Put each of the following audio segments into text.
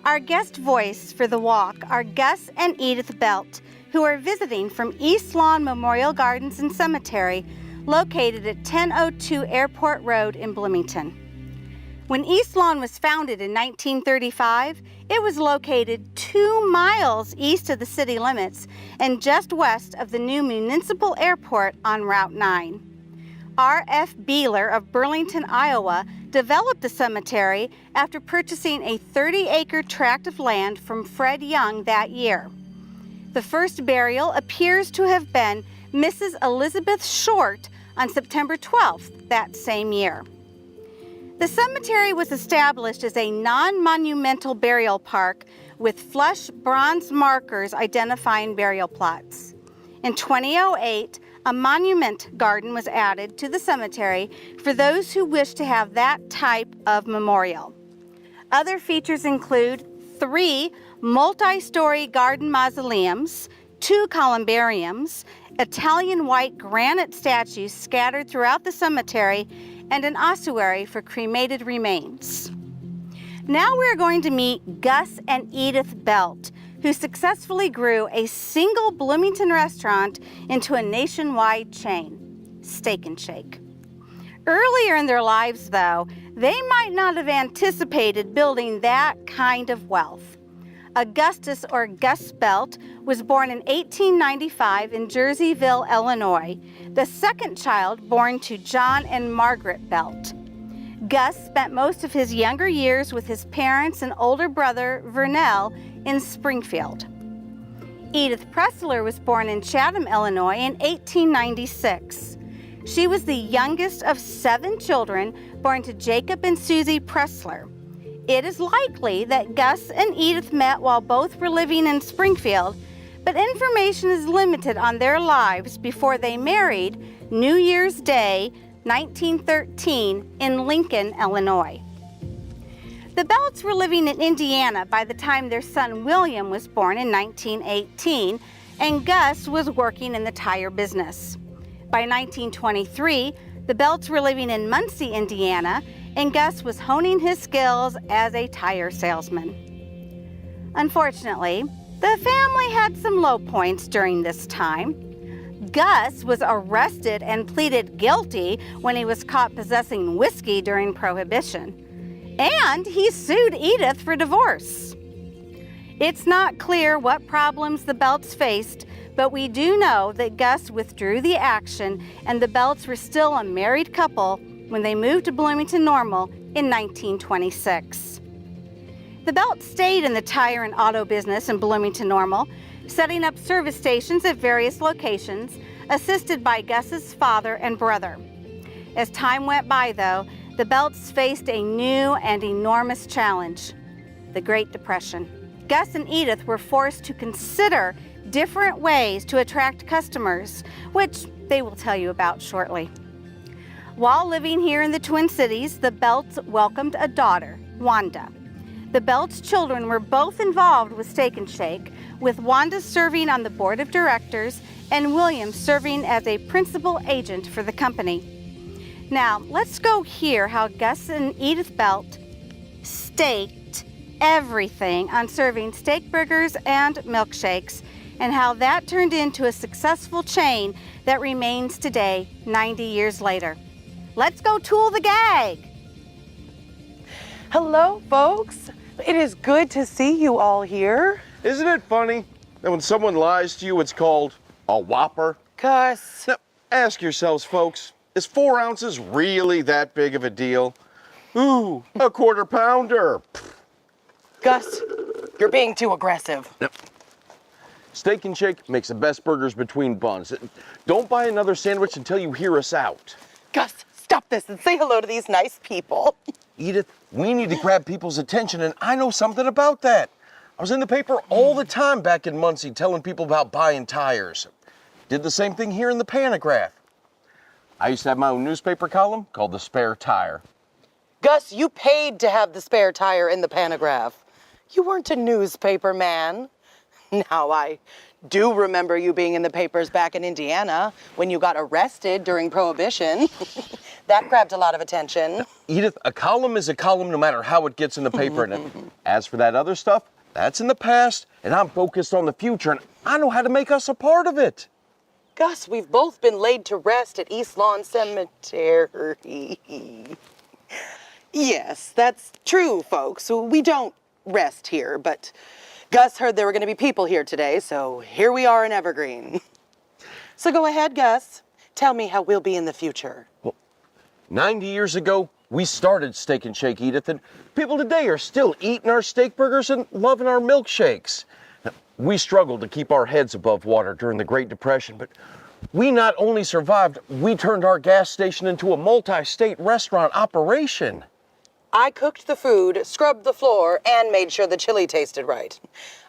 Our guest voice for the walk are Gus and Edith Belt, who are visiting from East Lawn Memorial Gardens and Cemetery, located at 1002 Airport Road in Bloomington. When East Lawn was founded in 1935, it was located 2 miles east of the city limits and just west of the new municipal airport on Route 9. R.F. Beeler of Burlington, Iowa, developed the cemetery after purchasing a 30-acre tract of land from Fred Young that year. The first burial appears to have been Mrs. Elizabeth Short on September 12th that same year. The cemetery was established as a non-monumental burial park with flush bronze markers identifying burial plots. In 2008, a monument garden was added to the cemetery for those who wish to have that type of memorial. Other features include 3 multi-story garden mausoleums, 2 columbariums, Italian white granite statues scattered throughout the cemetery, and an ossuary for cremated remains. Now we're going to meet Gus and Edith Belt, who successfully grew a single Bloomington restaurant into a nationwide chain, Steak and Shake. Earlier in their lives, though, they might not have anticipated building that kind of wealth. Augustus, or Gus Belt, was born in 1895 in Jerseyville, Illinois, the second child born to John and Margaret Belt. Gus spent most of his younger years with his parents and older brother, Vernell, in Springfield. Edith Pressler was born in Chatham, Illinois in 1896. She was the youngest of 7 children born to Jacob and Susie Pressler. It is likely that Gus and Edith met while both were living in Springfield, but information is limited on their lives before they married New Year's Day, 1913, in Lincoln, Illinois. The Belts were living in Indiana by the time their son William was born in 1918, and Gus was working in the tire business. By 1923, the Belts were living in Muncie, Indiana, and Gus was honing his skills as a tire salesman. Unfortunately, the family had some low points during this time. Gus was arrested and pleaded guilty when he was caught possessing whiskey during Prohibition, and he sued Edith for divorce. It's not clear what problems the Belts faced, but we do know that Gus withdrew the action and the Belts were still a married couple when they moved to Bloomington Normal in 1926. The Belts stayed in the tire and auto business in Bloomington Normal, setting up service stations at various locations, assisted by Gus's father and brother. As time went by, though, the Belts faced a new and enormous challenge, the Great Depression. Gus and Edith were forced to consider different ways to attract customers, which they will tell you about shortly. While living here in the Twin Cities, the Belts welcomed a daughter, Wanda. The Belts' children were both involved with Steak and Shake, with Wanda serving on the board of directors and William serving as a principal agent for the company. Now, let's go hear how Gus and Edith Belt staked everything on serving steak burgers and milkshakes, and how that turned into a successful chain that remains today, 90 years later. Let's go tool the gag. Hello, folks. It is good to see you all here. Isn't it funny that when someone lies to you, it's called a whopper? Gus. Now, ask yourselves, folks, is 4 ounces really that big of a deal? Ooh, a quarter pounder. Gus, you're being too aggressive. No. Steak and Shake makes the best burgers between buns. Don't buy another sandwich until you hear us out. Gus, stop this and say hello to these nice people. Edith, we need to grab people's attention, and I know something about that. I was in the paper all the time back in Muncie telling people about buying tires. Did the same thing here in the Panagraph. I used to have my own newspaper column called The Spare Tire. Gus, you paid to have the Spare Tire in the Panagraph. You weren't a newspaper man. Now, I do remember you being in the papers back in Indiana when you got arrested during Prohibition. That grabbed a lot of attention. Edith, a column is a column no matter how it gets in the paper. And as for that other stuff, that's in the past, and I'm focused on the future, and I know how to make us a part of it. Gus, we've both been laid to rest at East Lawn Cemetery. Yes, that's true, folks. We don't rest here, but Gus heard there were going to be people here today, so here we are in Evergreen. So go ahead, Gus. Tell me how we'll be in the future. Well, 90 years ago, we started Steak and Shake, Edith, and people today are still eating our steak burgers and loving our milkshakes. Now, we struggled to keep our heads above water during the Great Depression, but we not only survived, we turned our gas station into a multi-state restaurant operation. I cooked the food, scrubbed the floor, and made sure the chili tasted right.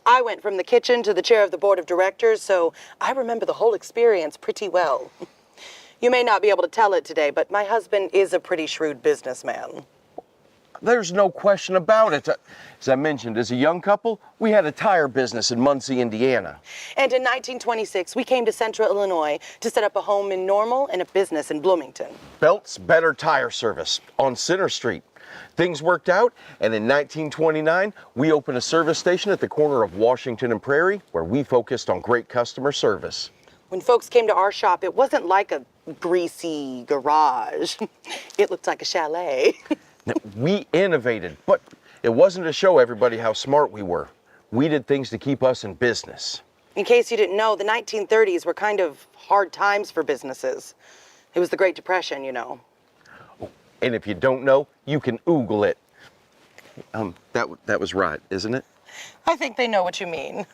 I went from the kitchen to the chair of the board of directors, so I remember the whole experience pretty well. You may not be able to tell it today, but my husband is a pretty shrewd businessman. There's no question about it. As I mentioned, as a young couple, we had a tire business in Muncie, Indiana. And in 1926, we came to Central Illinois to set up a home in Normal and a business in Bloomington. Belt's Better Tire Service on Center Street. Things worked out, and in 1929, we opened a service station at the corner of Washington and Prairie, where we focused on great customer service. When folks came to our shop, it wasn't like a greasy garage. It looked like a chalet. Now, we innovated, but it wasn't to show everybody how smart we were. We did things to keep us in business. In case you didn't know, the 1930s were kind of hard times for businesses. It was the Great Depression, you know. And if you don't know, you can Google it. That was right, isn't it? I think they know what you mean.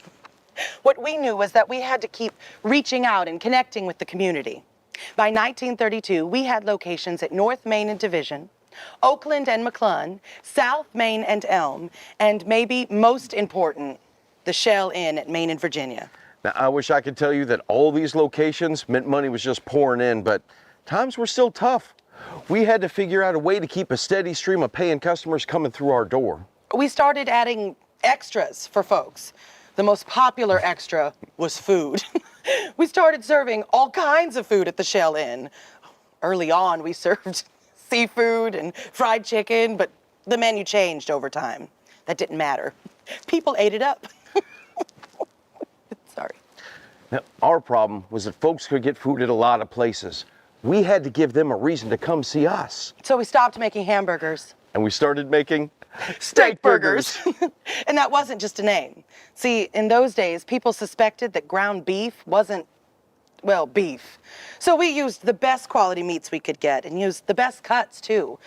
What we knew was that we had to keep reaching out and connecting with the community. By 1932, we had locations at North Main and Division, Oakland and McClellan, South Main and Elm, and maybe most important, the Shell Inn at Main and Virginia. Now, I wish I could tell you that all these locations meant money was just pouring in, but times were still tough. We had to figure out a way to keep a steady stream of paying customers coming through our door. We started adding extras for folks. The most popular extra was food. We started serving all kinds of food at the Shell Inn. Early on, we served seafood and fried chicken, but the menu changed over time. That didn't matter. People ate it up. Sorry. Now, our problem was that folks could get food at a lot of places. We had to give them a reason to come see us. So we stopped making hamburgers. And we started making Steak burgers. And that wasn't just a name. See, in those days, people suspected that ground beef wasn't, well, beef. So we used the best quality meats we could get and used the best cuts, too.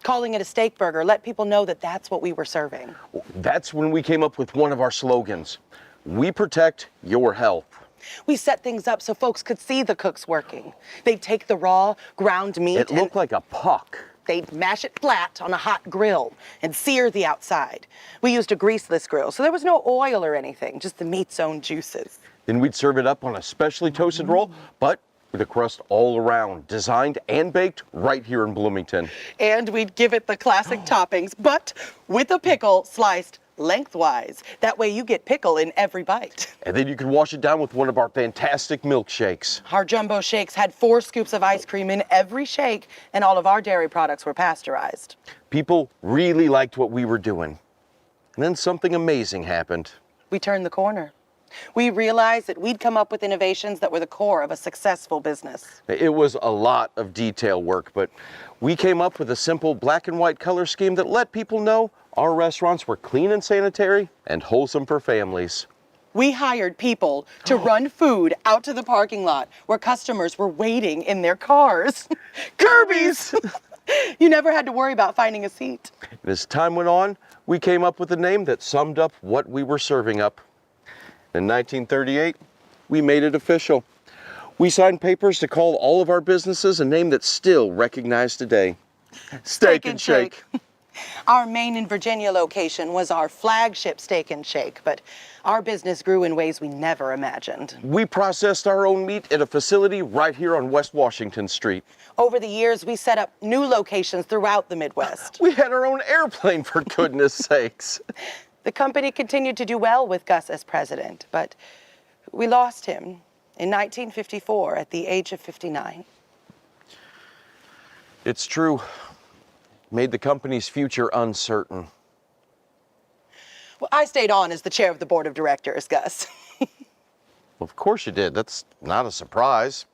Calling it a steak burger let people know that that's what we were serving. That's when we came up with one of our slogans. We protect your health. We set things up so folks could see the cooks working. They'd take the raw, ground meat It looked like a puck. They'd mash it flat on a hot grill and sear the outside. We used a greaseless grill, so there was no oil or anything, just the meat's own juices. Then we'd serve it up on a specially toasted roll, but with a crust all around, designed and baked right here in Bloomington. And we'd give it the classic toppings, but with a pickle sliced lengthwise. That way you get pickle in every bite. And then you could wash it down with one of our fantastic milkshakes. Our jumbo shakes had 4 scoops of ice cream in every shake, and all of our dairy products were pasteurized. People really liked what we were doing. And then something amazing happened. We turned the corner. We realized that we'd come up with innovations that were the core of a successful business. It was a lot of detail work, but we came up with a simple black and white color scheme that let people know our restaurants were clean and sanitary and wholesome for families. We hired people to run food out to the parking lot where customers were waiting in their cars. Kirby's! You never had to worry about finding a seat. And as time went on, we came up with a name that summed up what we were serving up. In 1938, we made it official. We signed papers to call all of our businesses a name that's still recognized today. Steak and Shake. Our Main and Virginia location was our flagship Steak and Shake, but our business grew in ways we never imagined. We processed our own meat at a facility right here on West Washington Street. Over the years, we set up new locations throughout the Midwest. We had our own airplane, for goodness sakes. The company continued to do well with Gus as president, but We lost him in 1954 at the age of 59. It's true. Made the company's future uncertain. Well, I stayed on as the chair of the board of directors, Gus. Well, of course you did. That's not a surprise.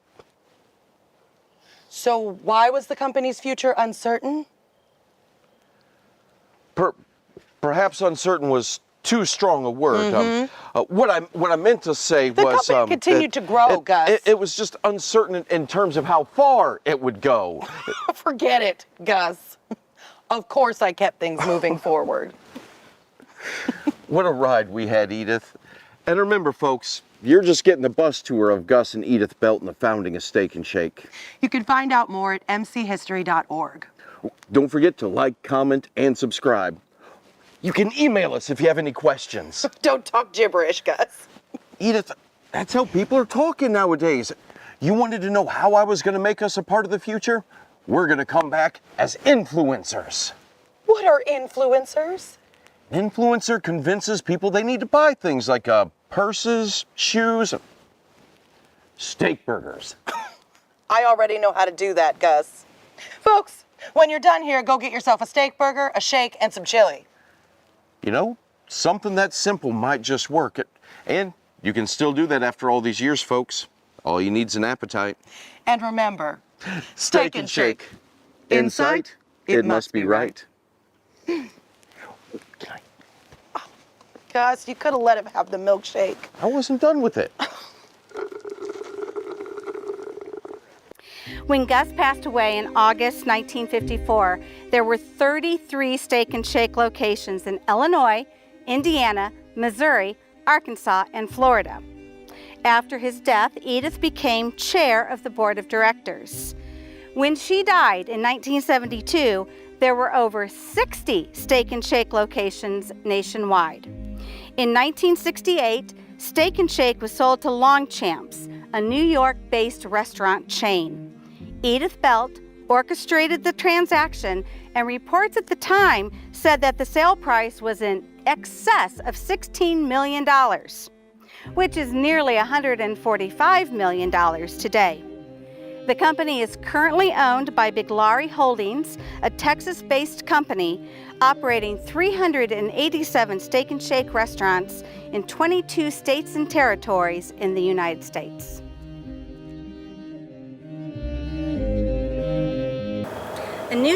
So why was the company's future uncertain? Perhaps uncertain was too strong a word. What I meant to say The was company continued to grow, Gus. It was just uncertain in terms of how far it would go. Forget it, Gus. Of course I kept things moving forward. What a ride we had, Edith. And remember, folks, you're just getting the bus tour of Gus and Edith Belt and the founding of Steak and Shake. You can find out more at mchistory.org. Don't forget to like, comment, and subscribe. You can email us if you have any questions. Don't talk gibberish, Gus. Edith, that's how people are talking nowadays. You wanted to know how I was going to make us a part of the future? We're going to come back as influencers. What are influencers? Influencer convinces people they need to buy things like purses, shoes, steak burgers. I already know how to do that, Gus. Folks, when you're done here, go get yourself a steak burger, a shake, and some chili. You know, something that simple might just work. And you can still do that after all these years, folks. All you need is an appetite. And remember, Steak and Shake. In sight, it must be right. Gus, you could have let him have the milkshake. I wasn't done with it. When Gus passed away in August 1954, there were 33 Steak and Shake locations in Illinois, Indiana, Missouri, Arkansas, and Florida. After his death, Edith became chair of the board of directors. When she died in 1972, there were over 60 Steak and Shake locations nationwide. In 1968, Steak and Shake was sold to Longchamps, a New York-based restaurant chain. Edith Belt orchestrated the transaction, and reports at the time said that the sale price was in excess of $16 million, which is nearly $145 million today. The company is currently owned by Biglari Holdings, a Texas-based company operating 387 Steak and Shake restaurants in 22 states and territories in the United States.